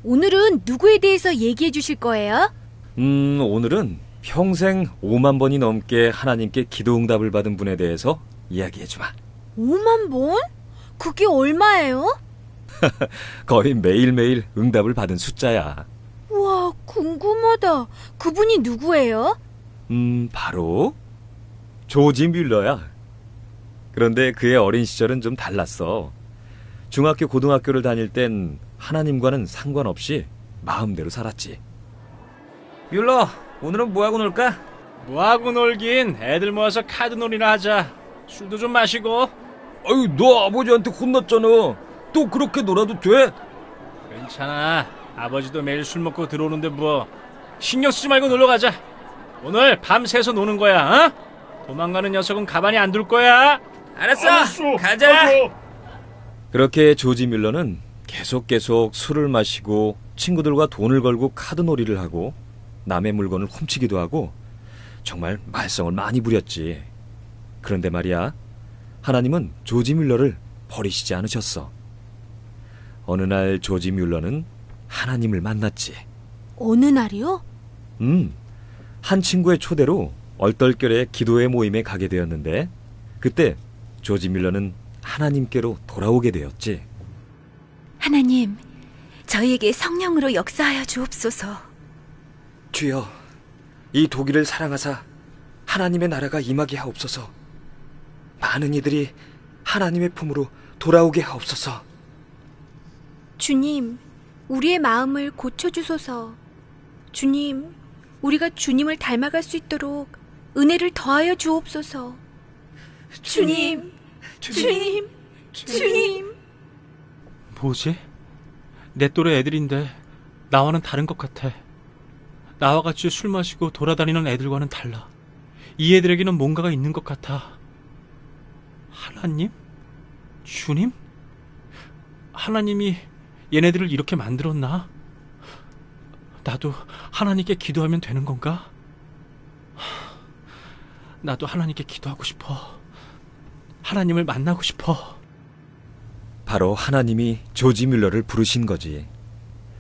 오늘은 누구에 대해서 얘기해 주실 거예요? 오늘은 평생 5만 번이 넘게 하나님께 기도 응답을 받은 분에 대해서 이야기해 주마. 5만 번? 그게 얼마예요? 거의 매일매일 응답을 받은 숫자야. 우와, 궁금하다. 그분이 누구예요? 바로 조지 뮬러야. 그런데 그의 어린 시절은 좀 달랐어. 중학교, 고등학교를 다닐 땐 하나님과는 상관없이 마음대로 살았지. 뮬러, 오늘은 뭐하고 놀까? 뭐하고 놀긴. 애들 모아서 카드놀이나 하자. 술도 좀 마시고. 아유, 너 아버지한테 혼났잖아. 또 그렇게 놀아도 돼? 괜찮아. 아버지도 매일 술 먹고 들어오는데 뭐. 신경 쓰지 말고 놀러 가자. 오늘 밤새서 노는 거야. 어? 도망가는 녀석은 가만히 안 둘 거야. 알았어. 가자. 그렇게 조지 뮬러는 계속 술을 마시고 친구들과 돈을 걸고 카드놀이를 하고 남의 물건을 훔치기도 하고 정말 말썽을 많이 부렸지. 그런데 말이야, 하나님은 조지 뮬러를 버리시지 않으셨어. 어느 날 조지 뮬러는 하나님을 만났지. 어느 날이요? 한 친구의 초대로 얼떨결에 기도회 모임에 가게 되었는데 그때 조지 뮬러는 하나님께로 돌아오게 되었지. 하나님, 저희에게 성령으로 역사하여 주옵소서. 주여, 이 독일을 사랑하사 하나님의 나라가 임하게 하옵소서. 많은 이들이 하나님의 품으로 돌아오게 하옵소서. 주님, 우리의 마음을 고쳐주소서. 주님, 우리가 주님을 닮아갈 수 있도록 은혜를 더하여 주옵소서. 주님, 주님, 주님. 뭐지? 내 또래 애들인데 나와는 다른 것 같아. 나와 같이 술 마시고 돌아다니는 애들과는 달라. 이 애들에게는 뭔가가 있는 것 같아. 하나님? 주님? 하나님이 얘네들을 이렇게 만들었나? 나도 하나님께 기도하면 되는 건가? 나도 하나님께 기도하고 싶어. 하나님을 만나고 싶어. 바로 하나님이 조지 뮬러를 부르신 거지.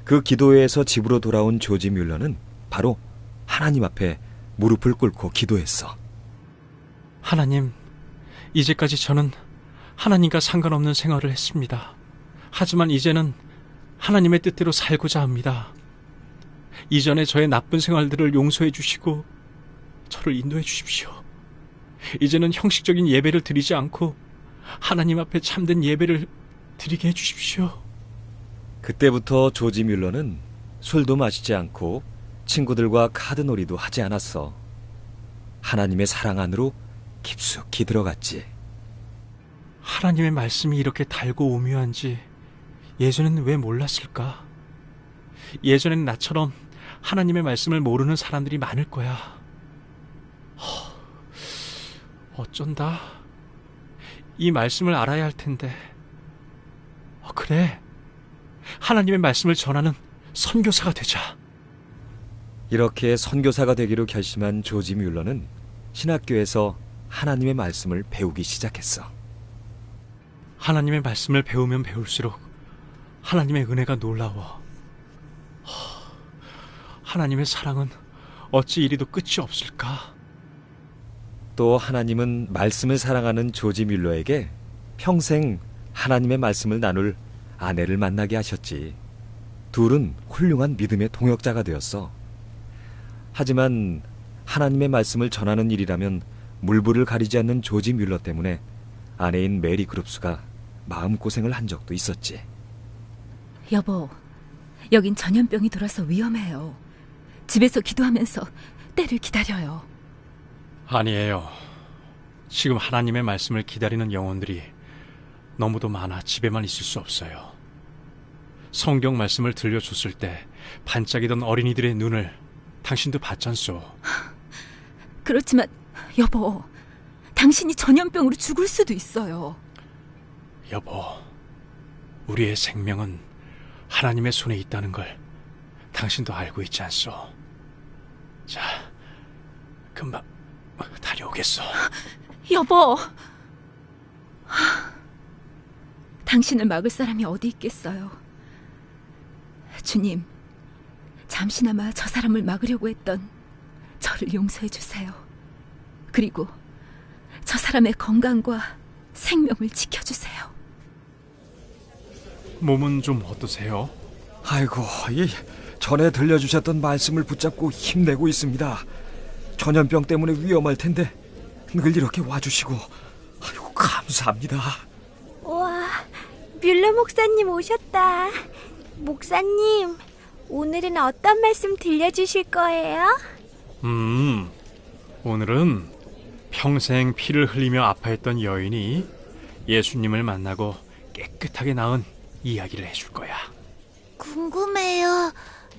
그 기도회에서 집으로 돌아온 조지 뮬러는 바로 하나님 앞에 무릎을 꿇고 기도했어. 하나님, 이제까지 저는 하나님과 상관없는 생활을 했습니다. 하지만 이제는 하나님의 뜻대로 살고자 합니다. 이전에 저의 나쁜 생활들을 용서해 주시고 저를 인도해 주십시오. 이제는 형식적인 예배를 드리지 않고 하나님 앞에 참된 예배를 드리게 해 주십시오. 그때부터 조지 뮬러는 술도 마시지 않고 친구들과 카드놀이도 하지 않았어. 하나님의 사랑 안으로 깊숙이 들어갔지. 하나님의 말씀이 이렇게 달고 오묘한지 예전에는 왜 몰랐을까? 예전에는 나처럼 하나님의 말씀을 모르는 사람들이 많을 거야. 어쩐다. 이 말씀을 알아야 할 텐데. 그래. 하나님의 말씀을 전하는 선교사가 되자. 이렇게 선교사가 되기로 결심한 조지 뮬러는 신학교에서 하나님의 말씀을 배우기 시작했어. 하나님의 말씀을 배우면 배울수록 하나님의 은혜가 놀라워. 하나님의 사랑은 어찌 이리도 끝이 없을까? 또 하나님은 말씀을 사랑하는 조지 뮬러에게 평생 하나님의 말씀을 나눌 아내를 만나게 하셨지. 둘은 훌륭한 믿음의 동역자가 되었어. 하지만 하나님의 말씀을 전하는 일이라면 물불을 가리지 않는 조지 뮬러 때문에 아내인 메리 그룹스가 마음고생을 한 적도 있었지. 여보, 여긴 전염병이 돌아서 위험해요. 집에서 기도하면서 때를 기다려요. 아니에요. 지금 하나님의 말씀을 기다리는 영혼들이 너무도 많아 집에만 있을 수 없어요. 성경 말씀을 들려줬을 때 반짝이던 어린이들의 눈을 당신도 봤잖소. 그렇지만 여보, 당신이 전염병으로 죽을 수도 있어요. 여보, 우리의 생명은 하나님의 손에 있다는 걸 당신도 알고 있지 않소? 자, 금방 다녀오겠소. 여보, 당신을 막을 사람이 어디 있겠어요. 주님, 잠시나마 저 사람을 막으려고 했던 저를 용서해 주세요. 그리고 저 사람의 건강과 생명을 지켜주세요. 몸은 좀 어떠세요? 아이고, 전에 들려주셨던 말씀을 붙잡고 힘내고 있습니다. 전염병 때문에 위험할 텐데 늘 이렇게 와주시고 아이고 감사합니다. 와, 뮬러 목사님 오셨다. 목사님, 오늘은 어떤 말씀 들려주실 거예요? 오늘은 평생 피를 흘리며 아파했던 여인이 예수님을 만나고 깨끗하게 나은 이야기를 해줄 거야. 궁금해요.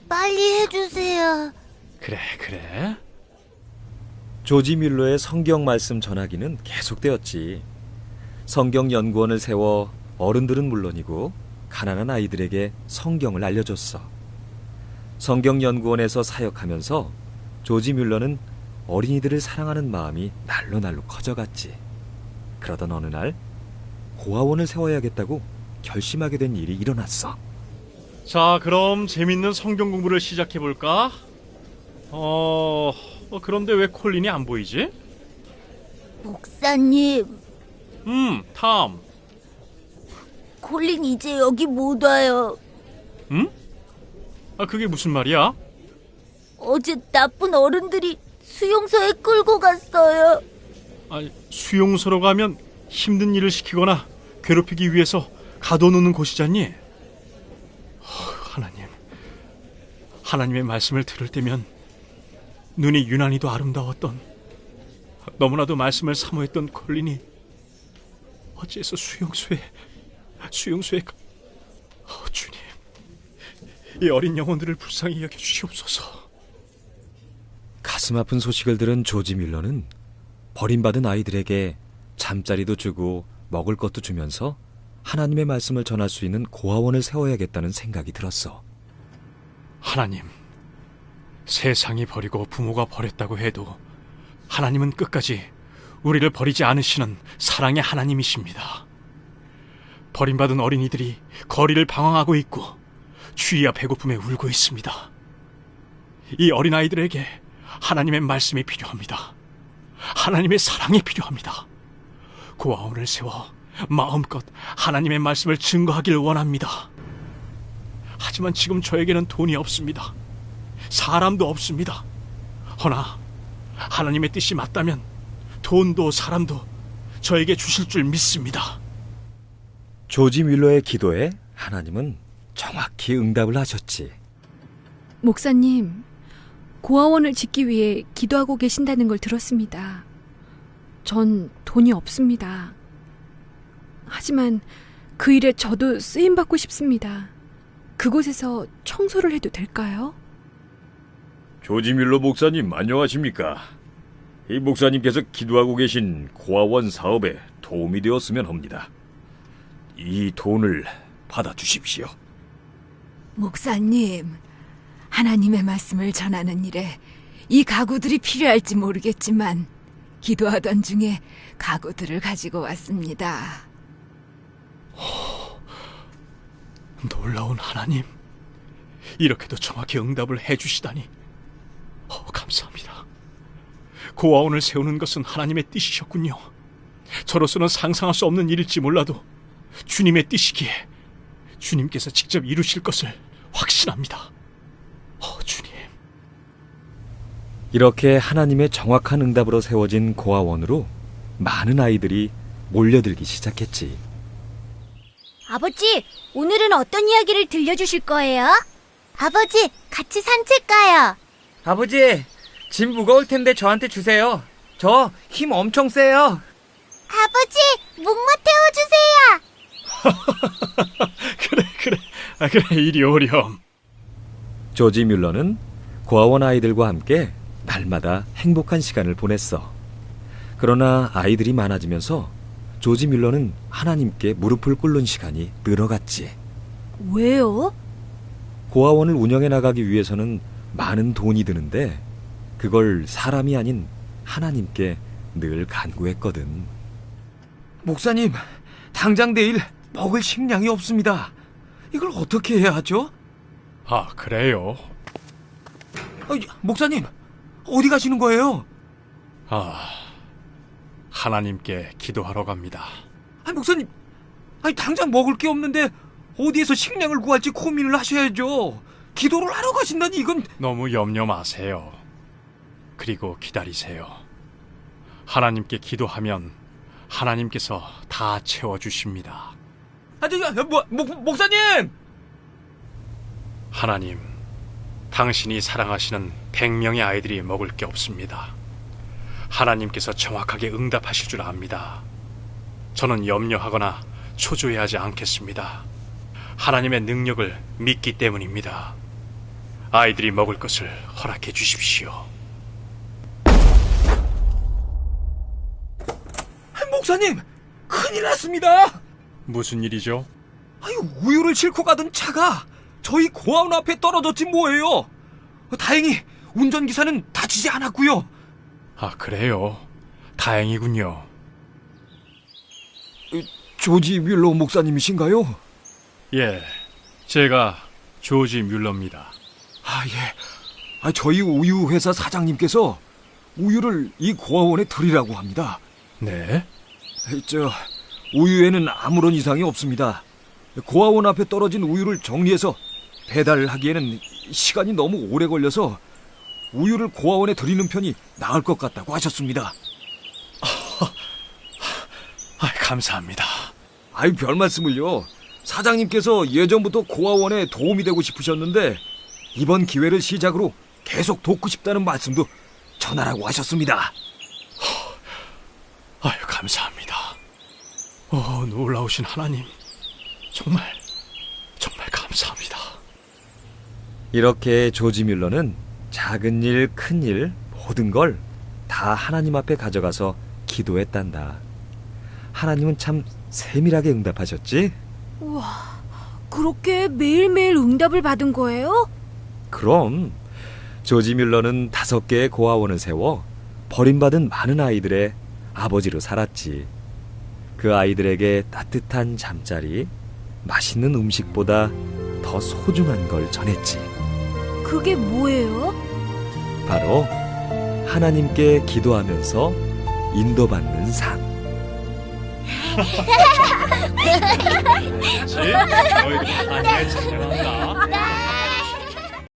빨리 해주세요. 그래. 조지 뮬러의 성경 말씀 전하기는 계속되었지. 성경 연구원을 세워 어른들은 물론이고 가난한 아이들에게 성경을 알려줬어. 성경 연구원에서 사역하면서 조지 뮬러는 어린이들을 사랑하는 마음이 날로 커져갔지. 그러던 어느 날 고아원을 세워야겠다고 결심하게 된 일이 일어났어. 자, 그럼 재밌는 성경 공부를 시작해 볼까? 그런데 왜 콜린이 안 보이지? 목사님, 탐. 콜린 이제 여기 못 와요. 응? 그게 무슨 말이야? 어제 나쁜 어른들이 수용소에 끌고 갔어요. 수용소로 가면 힘든 일을 시키거나 괴롭히기 위해서 가둬놓는 곳이잖니? 하나님의 말씀을 들을 때면 눈이 유난히도 아름다웠던, 너무나도 말씀을 사모했던 콜린이 어째서 수용소에 주님, 이 어린 영혼들을 불쌍히 여겨주시옵소서. 가슴 아픈 소식을 들은 조지 뮬러는 버림받은 아이들에게 잠자리도 주고 먹을 것도 주면서 하나님의 말씀을 전할 수 있는 고아원을 세워야겠다는 생각이 들었어. 하나님, 세상이 버리고 부모가 버렸다고 해도 하나님은 끝까지 우리를 버리지 않으시는 사랑의 하나님이십니다. 버림받은 어린이들이 거리를 방황하고 있고 추위와 배고픔에 울고 있습니다. 이 어린아이들에게 하나님의 말씀이 필요합니다. 하나님의 사랑이 필요합니다. 고아원을 세워 마음껏 하나님의 말씀을 증거하길 원합니다. 하지만 지금 저에게는 돈이 없습니다. 사람도 없습니다. 허나 하나님의 뜻이 맞다면 돈도 사람도 저에게 주실 줄 믿습니다. 조지 뮬러의 기도에 하나님은 정확히 응답을 하셨지. 목사님, 고아원을 짓기 위해 기도하고 계신다는 걸 들었습니다. 전 돈이 없습니다. 하지만 그 일에 저도 쓰임받고 싶습니다. 그곳에서 청소를 해도 될까요? 조지 뮬러 목사님 안녕하십니까? 이 목사님께서 기도하고 계신 고아원 사업에 도움이 되었으면 합니다. 이 돈을 받아주십시오. 목사님, 하나님의 말씀을 전하는 일에 이 가구들이 필요할지 모르겠지만 기도하던 중에 가구들을 가지고 왔습니다. 놀라운 하나님, 이렇게도 정확히 응답을 해주시다니 감사합니다. 고아원을 세우는 것은 하나님의 뜻이셨군요. 저로서는 상상할 수 없는 일일지 몰라도 주님의 뜻이기에 주님께서 직접 이루실 것을 확신합니다. 주님. 이렇게 하나님의 정확한 응답으로 세워진 고아원으로 많은 아이들이 몰려들기 시작했지. 아버지, 오늘은 어떤 이야기를 들려주실 거예요? 아버지, 같이 산책 가요. 아버지, 짐 무거울 텐데 저한테 주세요. 저 힘 엄청 세요. 아버지, 목마 태워주세요. 그래, 이리 오렴. 조지 뮬러는 고아원 아이들과 함께 날마다 행복한 시간을 보냈어. 그러나 아이들이 많아지면서 조지 뮬러는 하나님께 무릎을 꿇는 시간이 늘어갔지. 왜요? 고아원을 운영해 나가기 위해서는 많은 돈이 드는데 그걸 사람이 아닌 하나님께 늘 간구했거든. 목사님, 당장 내일 먹을 식량이 없습니다. 이걸 어떻게 해야 하죠? 아, 그래요? 목사님, 어디 가시는 거예요? 아, 하나님께 기도하러 갑니다. 목사님, 당장 먹을 게 없는데 어디에서 식량을 구할지 고민을 하셔야죠. 기도를 하러 가신다니 이건... 너무 염려 마세요. 그리고 기다리세요. 하나님께 기도하면 하나님께서 다 채워주십니다. 목사님! 하나님, 당신이 사랑하시는 100명의 아이들이 먹을 게 없습니다. 하나님께서 정확하게 응답하실 줄 압니다. 저는 염려하거나 초조해하지 않겠습니다. 하나님의 능력을 믿기 때문입니다. 아이들이 먹을 것을 허락해 주십시오. 목사님, 큰일 났습니다. 무슨 일이죠? 우유를 싣고 가던 차가 저희 고아원 앞에 떨어졌지 뭐예요. 다행히 운전기사는 다치지 않았고요. 아, 그래요? 다행이군요. 조지 뮬러 목사님이신가요? 예, 제가 조지 뮬러입니다. 예. 저희 우유 회사 사장님께서 우유를 이 고아원에 드리라고 합니다. 네? 우유에는 아무런 이상이 없습니다. 고아원 앞에 떨어진 우유를 정리해서 배달하기에는 시간이 너무 오래 걸려서 우유를 고아원에 드리는 편이 나을 것 같다고 하셨습니다. 감사합니다. 별 말씀을요. 사장님께서 예전부터 고아원에 도움이 되고 싶으셨는데 이번 기회를 시작으로 계속 돕고 싶다는 말씀도 전하라고 하셨습니다. 감사합니다. 놀라우신 하나님, 정말 감사합니다. 이렇게 조지 뮬러는 작은 일, 큰 일, 모든 걸 다 하나님 앞에 가져가서 기도했단다. 하나님은 참 세밀하게 응답하셨지? 우와, 그렇게 매일매일 응답을 받은 거예요? 그럼 조지 뮬러는 5개의 고아원을 세워 버림받은 많은 아이들의 아버지로 살았지. 그 아이들에게 따뜻한 잠자리, 맛있는 음식보다 더 소중한 걸 전했지. 그게 뭐예요? 바로 하나님께 기도하면서 인도받는 삶. 너희들 하나님을 찬양한다.